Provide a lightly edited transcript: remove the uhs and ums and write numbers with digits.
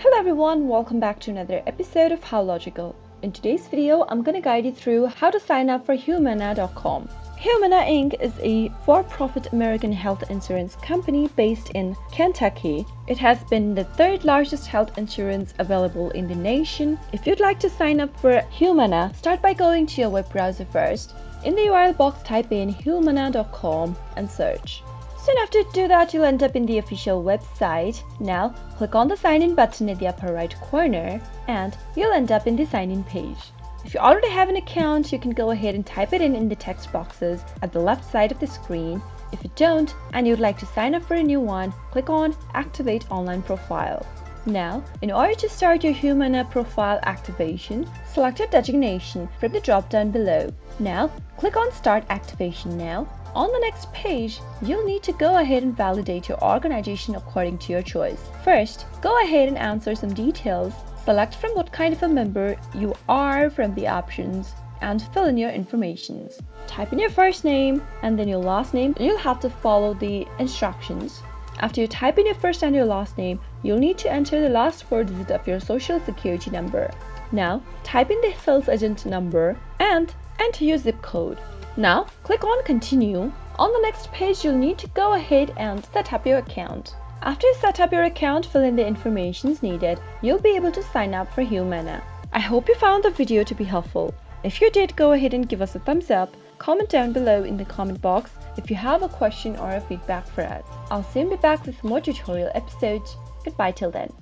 Hello everyone, welcome back to another episode of How Logical. In today's video, I'm going to guide you through how to sign up for Humana.com. Humana Inc. is a for-profit American health insurance company based in Kentucky. It has been the third largest health insurance available in the nation. If you'd like to sign up for Humana, start by going to your web browser first. In the URL box, type in Humana.com and search. Soon after you do that, you'll end up in the official website. Now, click on the sign in button at the upper right corner and you'll end up in the sign in page. If you already have an account, you can go ahead and type it in the text boxes at the left side of the screen. If you don't and you'd like to sign up for a new one, click on Activate Online Profile. Now, in order to start your Humana profile activation, select your designation from the drop-down below. Now, click on Start Activation Now. On the next page, you'll need to go ahead and validate your organization according to your choice. First, go ahead and answer some details. Select from what kind of a member you are from the options and fill in your information. Type in your first name and then your last name. You'll have to follow the instructions. After you type in your first and your last name, you'll need to enter the last 4 digits of your social security number. Now, type in the sales agent number and enter your zip code. Now, click on Continue. On the next page, you'll need to go ahead and set up your account. After you set up your account, fill in the information needed. You'll be able to sign up for Humana. I hope you found the video to be helpful. If you did, go ahead and give us a thumbs up. Comment down below in the comment box if you have a question or a feedback for us. I'll soon be back with more tutorial episodes. Goodbye till then.